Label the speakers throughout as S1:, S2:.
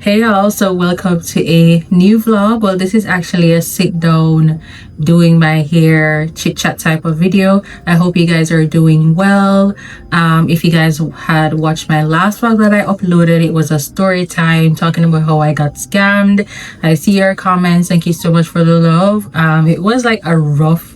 S1: Hey y'all, so welcome to a new vlog. Well, this is actually a sit down doing my hair chit chat type of video. I hope you guys are doing well. If you guys had watched my last vlog that I uploaded, it was a story time talking about how I got scammed. I see your comments. Thank you so much for the love. It was like a rough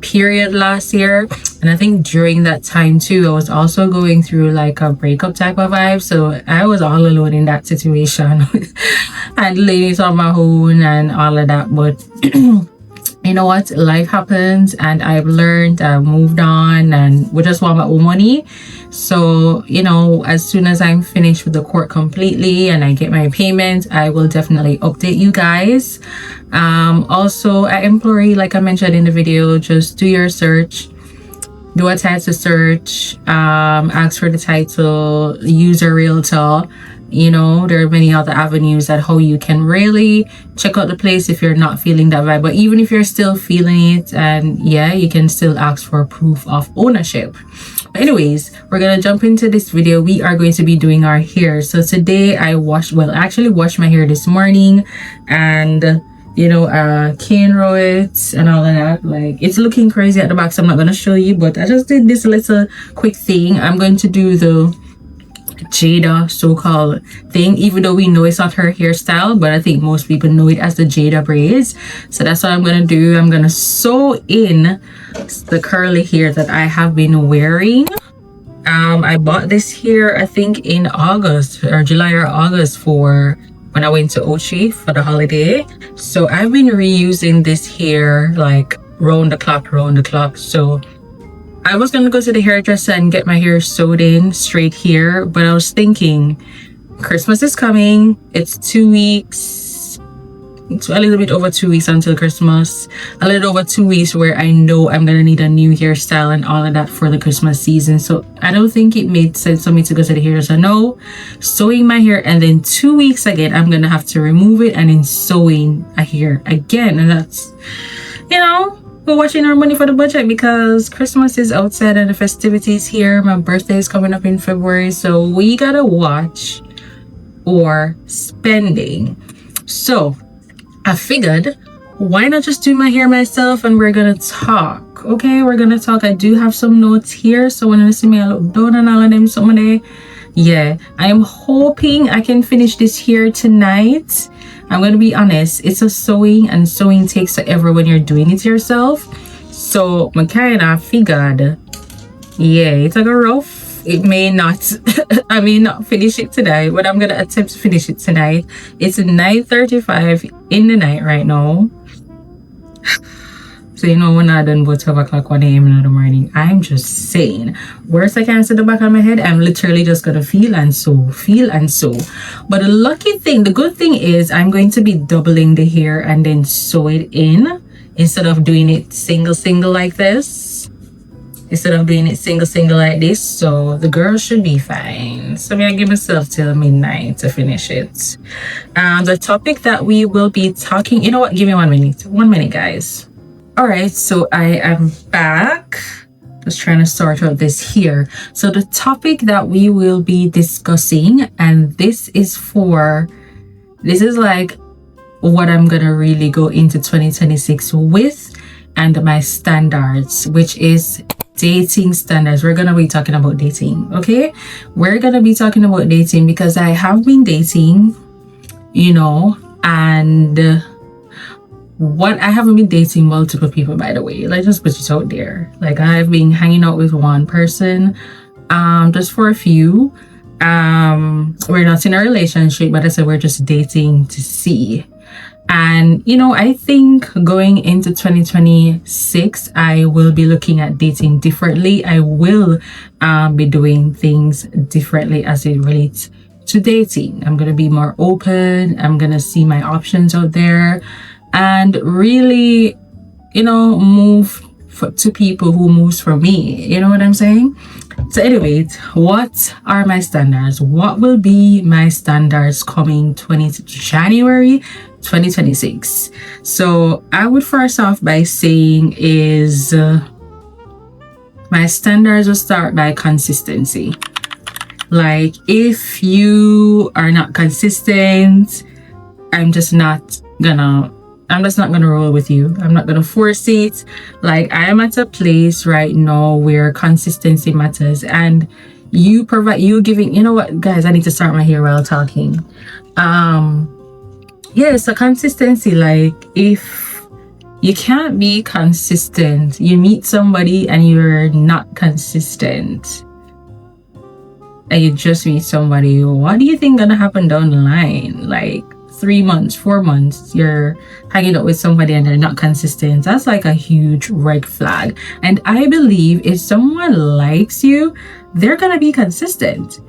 S1: period last year, and I think during that time too I was also going through like a breakup type of vibe, so I was all alone in that situation handling it on my own and all of that. But you know what, life happens and I've learned, I've moved on, and we just want my own money. So you know, as soon as I'm finished with the court completely and I get my payment, I will definitely update you guys. Also, I implore you, like I mentioned in the video, just do your search, do a title search, ask for the title, use a realtor. You know, there are many other avenues at how you can really check out the place if you're not feeling that vibe. But even if you're still feeling it, and yeah, you can still ask for proof of ownership. But anyways, we're gonna jump into this video. We are going to be doing our hair. So today I actually washed my hair this morning, and you know, cane row it and all of that. Like, it's looking crazy at the back, so I'm not gonna show you, but I just did this little quick thing. I'm going to do the Jada so-called thing, even though we know it's not her hairstyle, but I think most people know it as the Jada braids. So that's what I'm gonna do. I'm gonna sew in the curly hair that I have been wearing. I bought this hair I think in August or July or August for when I went to Ochi for the holiday. So I've been reusing this hair like round the clock. So I was gonna go to the hairdresser and get my hair sewed in straight here, but I was thinking Christmas is coming. It's 2 weeks, it's a little bit over 2 weeks until Christmas, a little over 2 weeks where I know I'm gonna need a new hairstyle and all of that for the Christmas season. So I don't think it made sense for me to go to the hairdresser. No, sewing my hair, and then 2 weeks again I'm gonna have to remove it and then sewing a hair again. And that's, you know, we're watching our money for the budget because Christmas is outside and the festivities here. My birthday is coming up in February, so we gotta watch our spending. So I figured, why not just do my hair myself and we're gonna talk. Okay, we're gonna talk. I do have some notes here, so when you see me I look down and all of them someday. Yeah, I'm hoping I can finish this here tonight. I'm gonna be honest, it's a sewing, and sewing takes forever when you're doing it yourself. So I kinda figured, yeah, it's like a rough. It may not I may not finish it tonight, but I'm gonna attempt to finish it tonight. It's 9:35 in the night right now. So you know, when I done about 12 o'clock 1 a.m. in the morning, I'm just saying, worst I can see the back of my head, I'm literally just gonna feel and sew. But the good thing is I'm going to be doubling the hair and then sew it in instead of doing it single like this. So the girl should be fine. So I'm gonna give myself till midnight to finish it. The topic that we will be talking, you know what, give me 1 minute guys. All right, so I am back, just trying to sort out this here. So the topic that we will be discussing, and this is like what I'm gonna really go into 2026 with, and my standards, which is dating standards. We're gonna be talking about dating. Okay, we're gonna be talking about dating because I have been dating, you know, and I haven't been dating multiple people, by the way. Like, just put it out there. Like, I've been hanging out with one person just for a few. We're not in a relationship, but I said we're just dating to see. And you know, I think going into 2026 I will be looking at dating differently. I will be doing things differently as it relates to dating. I'm gonna be more open. I'm gonna see my options out there and really, you know, move to people who moves for me. You know what I'm saying? So anyways, what are my standards? What will be my standards coming January 2026? So I would first off by saying is my standards will start by consistency. Like, if you are not consistent, I'm just not gonna roll with you. I'm not gonna force it. Like, I am at a place right now where consistency matters, and you giving, you know what, guys, I need to start my hair while talking. Yeah, so consistency, like, if you can't be consistent, you meet somebody and you're not consistent, and you just meet somebody, what do you think gonna happen down the line? Like, 3 months, 4 months, you're hanging out with somebody and they're not consistent. That's like a huge red flag. And I believe if someone likes you, they're gonna be consistent.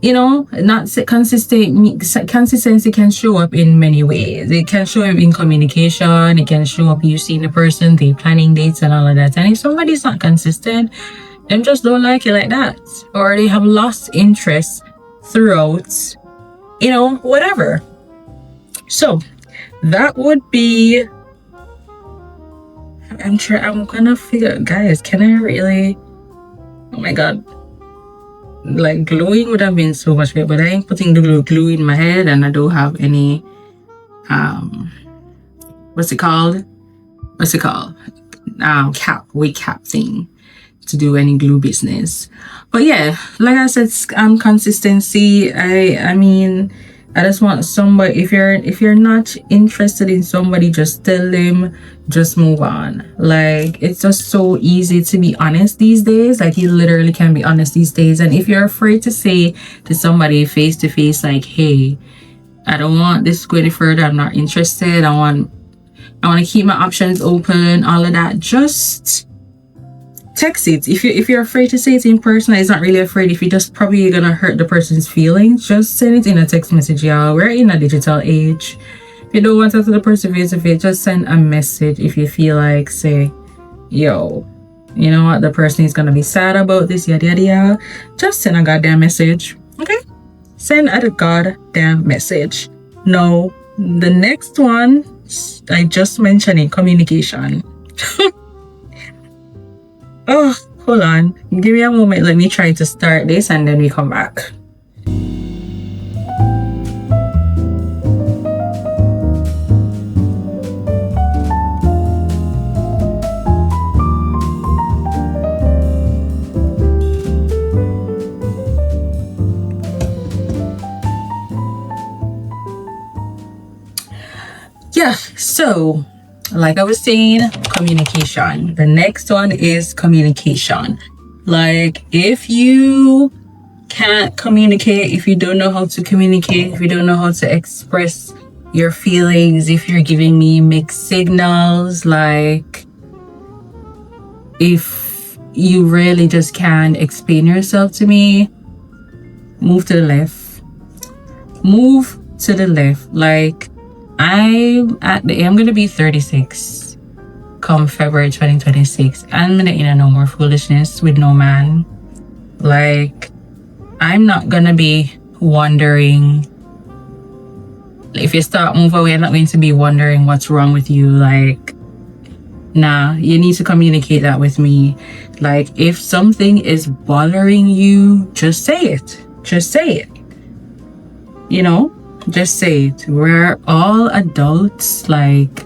S1: You know, not consistent. Consistency can show up in many ways. It can show up in communication. It can show up you seeing the person, they planning dates and all of that. And if somebody's not consistent, them just don't like you like that, or they have lost interest throughout, you know, whatever. So that would be, I'm gonna figure, guys, can I really, oh my god, like, gluing would have been so much better, but I ain't putting the glue in my head, and I don't have any what's it called wig cap thing to do any glue business. But yeah, like I said, consistency. I mean, I just want somebody, if you're not interested in somebody, just tell them, just move on. Like, it's just so easy to be honest these days. Like, you literally can be honest these days. And if you're afraid to say to somebody face to face, like, hey, I don't want this to go any further, I'm not interested, I want to keep my options open, all of that, just text it. If you're afraid to say it in person, it's not really afraid. If you're just probably gonna hurt the person's feelings, just send it in a text message, y'all. We're in a digital age. If you don't want to talk to the person face to face, just send a message. If you feel like, say, yo, you know what, the person is gonna be sad about this, yada yada yada, just send a goddamn message. Okay, send a goddamn message. No, the next one I just mentioned in communication. Oh, hold on. Give me a moment. Let me try to start this and then we come back. Yeah, so like I was saying, communication. The next one is communication. Like, if you can't communicate, if you don't know how to communicate, if you don't know how to express your feelings, if you're giving me mixed signals, like, if you really just can't explain yourself to me, move to the left. Move to the left. Like, I'm gonna be 36 come February 2026. I'm gonna in a no more foolishness with no man. Like, I'm not gonna be wondering. If you start move away, I'm not going to be wondering what's wrong with you. Like, nah, you need to communicate that with me. Like, if something is bothering you, just say it. Just say it. You know? Just say it. We're all adults. Like,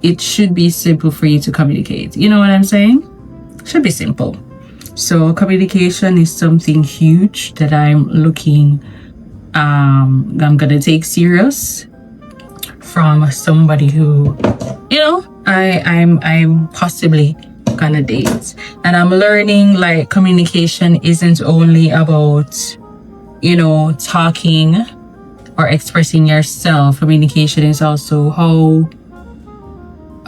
S1: it should be simple for you to communicate. You know what I'm saying? It should be simple. So communication is something huge that I'm gonna take serious from somebody who, you know, I'm possibly gonna date. And I'm learning, like, communication isn't only about, you know, talking or expressing yourself. Communication is also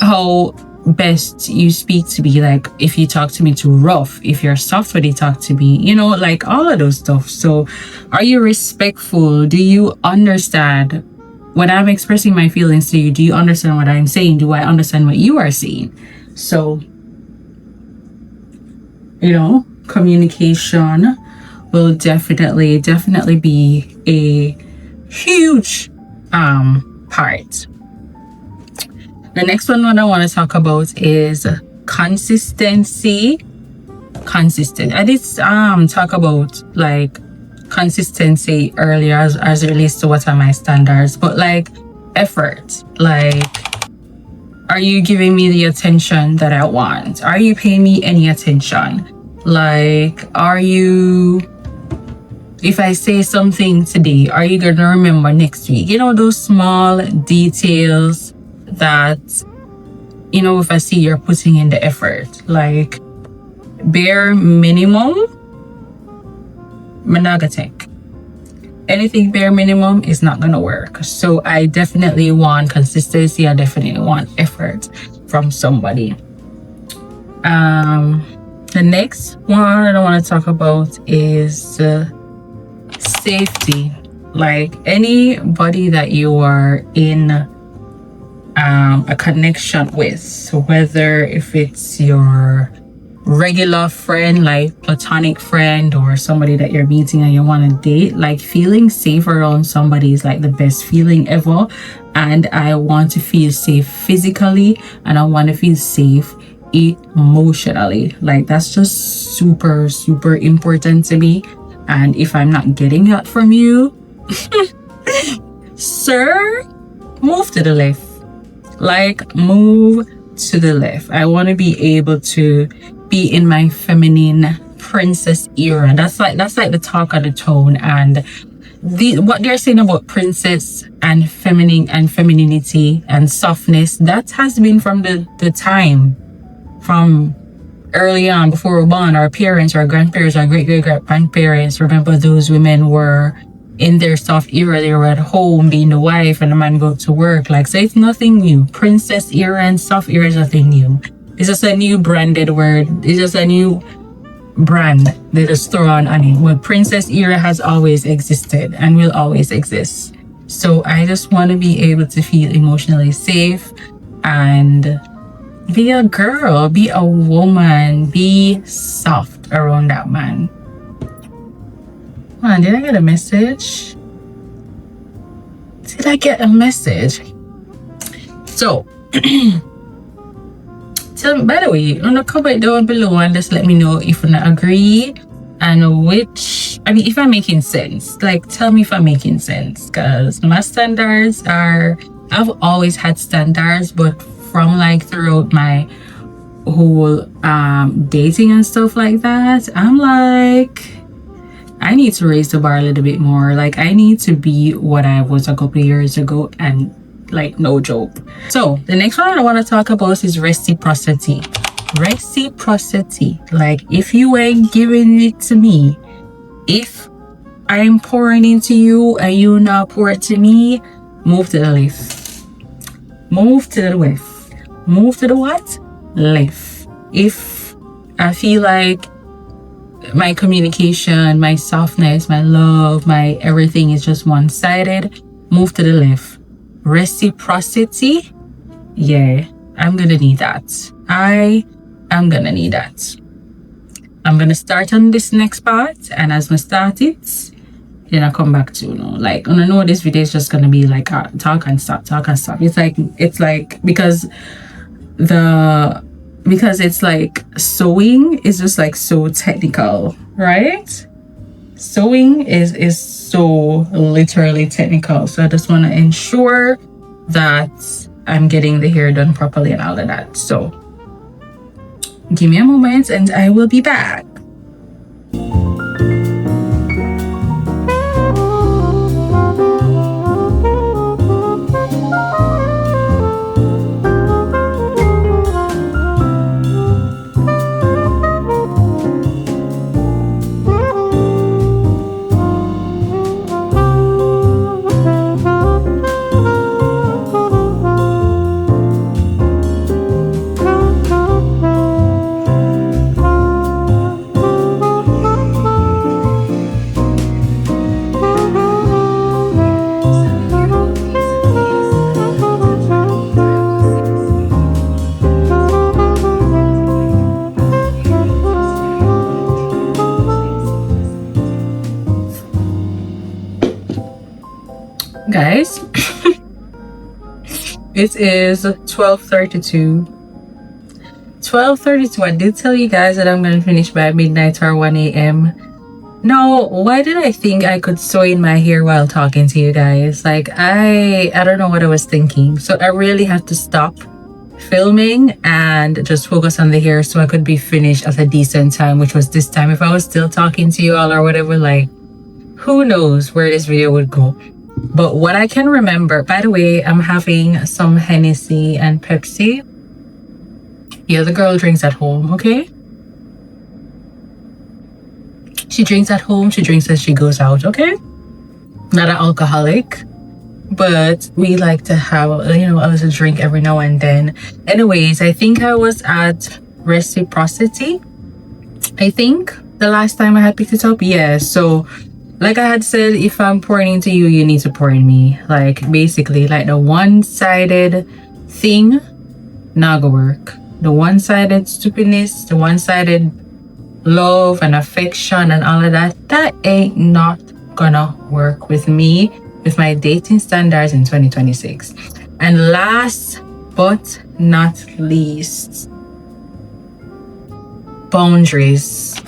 S1: how best you speak to me. Like, if you talk to me too rough, if you're soft when you talk to me, you know, like, all of those stuff. So are you respectful? Do you understand when I'm expressing my feelings to you? Do you understand what I'm saying? Do I understand what you are saying? So, you know, communication will definitely be a huge part. The next one I want to talk about is consistency. I did talk about, like, consistency earlier as it relates to what are my standards, but like effort. Like, are you giving me the attention that I want? Are you paying me any attention? Like, are you, if I say something today, are you gonna remember next week? You know, those small details that, you know, if I see you're putting in the effort. Like, bare minimum, monogatic. Anything bare minimum is not gonna work. So I definitely want consistency. I definitely want effort from somebody. The next one I want to talk about is safety. Like, anybody that you are in a connection with, whether if it's your regular friend, like platonic friend, or somebody that you're meeting and you want to date, like, feeling safe around somebody is like the best feeling ever. And I want to feel safe physically, and I want to feel safe emotionally. Like, that's just super, super important to me. And if I'm not getting that from you, sir, move to the left. Like, move to the left. I want to be able to be in my feminine princess era. That's like the talk of the tone. And what they're saying about princess and feminine and femininity and softness, that has been from the time from early on, before we were born. Our parents, our grandparents, our great-great-grandparents, remember, those women were in their soft era. They were at home being the wife, and the man go to work. Like, so it's nothing new. Princess era and soft era is nothing new. It's just a new branded word. It's just a new brand they just throw on it. Well, princess era has always existed and will always exist. So I just want to be able to feel emotionally safe and be a girl, be a woman, be soft around that man. Man, did I get a message? Did I get a message? So, tell me, by the way, on the comment down below and just let me know if you agree and which, I mean, if I'm making sense. Like, tell me if I'm making sense, because my standards are, I've always had standards, but from like throughout my whole dating and stuff like that, I'm like, I need to raise the bar a little bit more. Like, I need to be what I was a couple of years ago, and like, no joke. So the next one I want to talk about is reciprocity. Reciprocity. Like, if you ain't giving it to me, if I'm pouring into you and you not pour it to me, move to the left. Move to the left. Move to the what? Left. If I feel like my communication, my softness, my love, my everything is just one-sided, move to the left. Reciprocity, yeah, I'm gonna need that. I am gonna need that. I'm gonna start on this next part, and as I start it, then I come back to, you know, like, I know this video is just gonna be like a talk and stop. It's like because it's like sewing is just like so technical, right? Sewing is so literally technical. So I just want to ensure that I'm getting the hair done properly and all of that. So give me a moment and I will be back. Guys, it is 12:32. I did tell you guys that I'm gonna finish by midnight or 1 a.m. No, why did I think I could sew in my hair while talking to you guys? Like I don't know what I was thinking. So I really had to stop filming and just focus on the hair so I could be finished at a decent time, which was this time. If I was still talking to you all or whatever, like who knows where this video would go. But what I can remember, by the way, I'm having some Hennessy and Pepsi. Yeah, the girl drinks at home, okay? She drinks at home, she drinks as she goes out, okay? Not an alcoholic, but we like to have, a little drink every now and then. Anyways, I think I was at Reciprocity. I think the last time I had picked it up. Yeah, so like I had said, if I'm pouring into you, you need to pour in me. Like basically, like the one-sided thing, not gonna work. The one-sided stupidness, the one-sided love and affection and all of that ain't not gonna work with me, with my dating standards in 2026. And last but not least, boundaries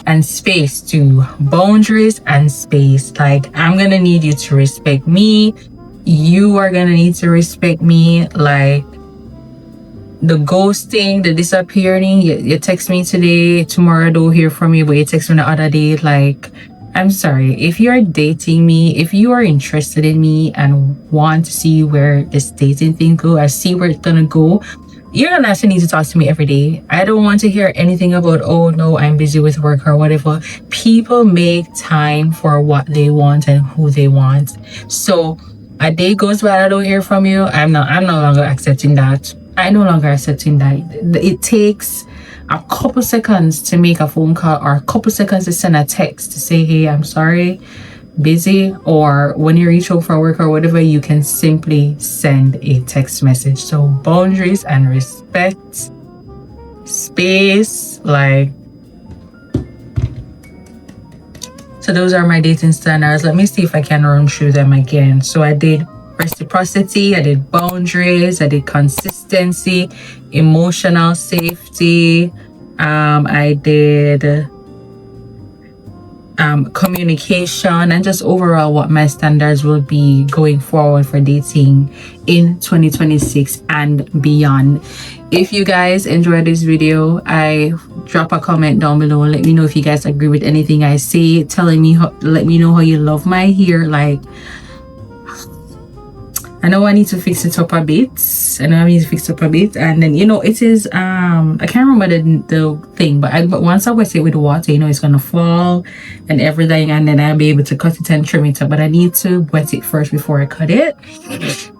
S1: and space too. Boundaries and space. Like I'm gonna need you to respect me, you are gonna need to respect me. Like the ghosting, the disappearing, you text me today, tomorrow I don't hear from you, but you text me the other day. Like I'm sorry, if you're dating me, if you are interested in me and want to see where this dating thing go, I see where it's gonna go, you're gonna actually need to talk to me every day. I don't want to hear anything about, oh no, I'm busy with work or whatever. People make time for what they want and who they want. So a day goes by I don't hear from you, I'm no longer accepting that. I no longer accepting that. It takes a couple seconds to make a phone call or a couple seconds to send a text to say, hey, I'm sorry, busy. Or when you reach out for work or whatever, you can simply send a text message. So boundaries and respect, space, like, so those are my dating standards. Let me see if I can run through them again. So I did reciprocity, I did boundaries, I did consistency, emotional safety, I did communication, and just overall what my standards will be going forward for dating in 2026 and beyond. If you guys enjoyed this video, I drop a comment down below, let me know if you guys agree with anything I say, telling me let me know how you love my hair. Like I know I need to fix it up a bit. And then it is I can't remember the thing, but once I wet it with water, it's gonna fall and everything, and then I'll be able to cut it and trim it up. But I need to wet it first before I cut it.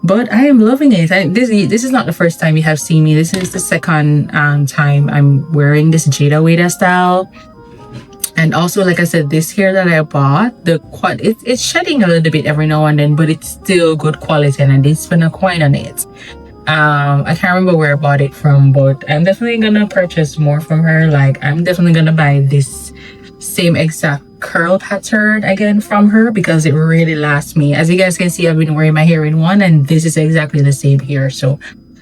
S1: But I am loving it. This is not the first time you have seen me. This is the second time I'm wearing this Jada Waya style. And also, like I said, this hair that I bought, it's shedding a little bit every now and then, but it's still good quality, and I did spend a coin on it. I can't remember where I bought it from, but I'm definitely gonna purchase more from her. Like I'm definitely gonna buy this same exact curl pattern again from her because it really lasts me. As you guys can see, I've been wearing my hair in one, and this is exactly the same here. So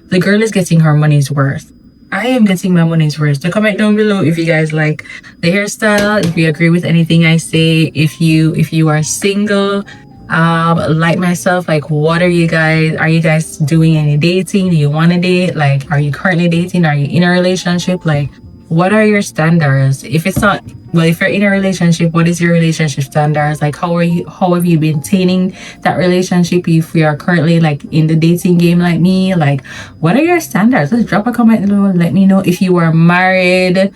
S1: the girl is getting her money's worth. I am getting my money's worth. So comment down below if you guys like the hairstyle, if you agree with anything I say, if you are single, like myself, like what are you guys doing any dating? Do you want to date? Like, are you currently dating? Are you in a relationship? Like, what are your standards? If it's not, well, if you're in a relationship, what is your relationship standards? Like, how have you been maintaining that relationship? If you are currently like in the dating game like me, like what are your standards? Let's drop a comment below. Let me know if you are married.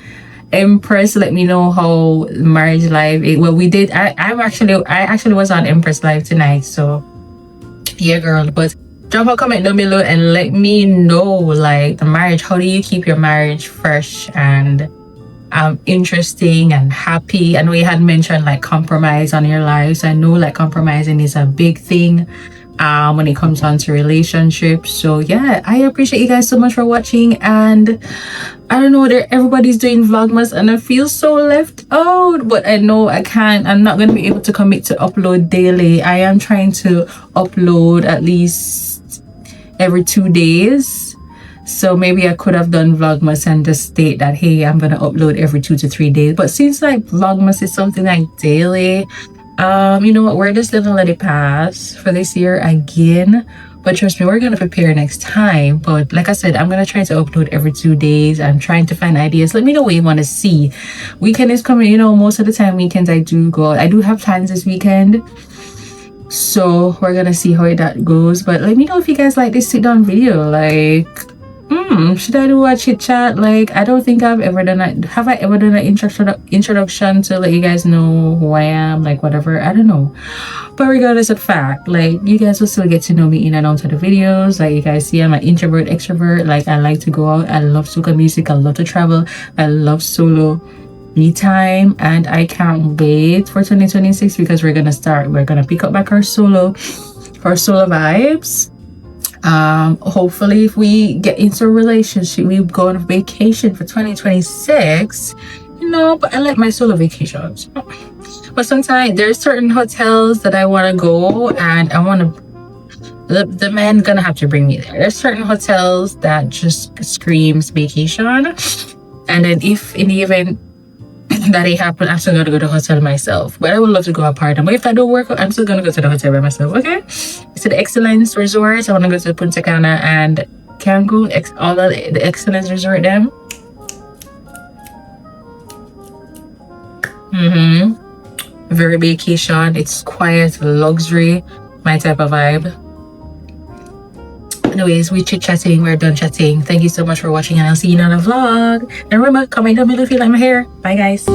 S1: Empress, let me know how marriage life is. Well, we did. I actually was on Empress Live tonight. So yeah, girl. But drop a comment down below and let me know, like, the marriage. How do you keep your marriage fresh and interesting and happy? I know you had mentioned like compromise on your lives. I know like compromising is a big thing when it comes down to relationships. So yeah, I appreciate you guys so much for watching, and I don't know whether everybody's doing vlogmas and I feel so left out, but I know I'm not going to be able to commit to upload daily. I am trying to upload at least every 2 days. So maybe I could have done Vlogmas and just state that, hey, I'm gonna upload every 2 to 3 days. But since like Vlogmas is something like daily, you know what, we're just gonna let it pass for this year again. But trust me, we're gonna prepare next time. But like I said, I'm gonna try to upload every 2 days. I'm trying to find ideas. Let me know what you want to see. Weekend is coming, you know, most of the time weekends I do go out. I do have plans this weekend, so we're gonna see how that goes. But let me know if you guys like this sit down video. Like, should I do a chit chat? Like, I don't think I've ever done it. Have I ever done an introduction to let you guys know who I am? Like, whatever, I don't know. But regardless of fact, like, you guys will still get to know me in and out of the videos. Like, you guys see, I'm an introvert, extrovert. Like, I like to go out. I love soca music. I love to travel. I love solo me time, and I can't wait for 2026 because we're gonna pick up back our solo vibes. Hopefully if we get into a relationship, we go on a vacation for 2026, you know. But I like my solo vacations. But sometimes there's certain hotels that I want to go, and I want to, the man gonna have to bring me there. There's certain hotels that just screams vacation, and then if in the event that it happened, I'm still gonna go to the hotel myself. But I would love to go apart. But if I don't work, I'm still gonna go to the hotel by myself. Okay, so the Excellence Resort, I want to go to Punta Cana and Cancun, all of the Excellence Resort them. Very vacation. It's quiet, luxury, my type of vibe. Anyways, we chit-chatting. We're done chatting. Thank you so much for watching, and I'll see you in another vlog. And remember, comment down below if you like my hair. Bye guys.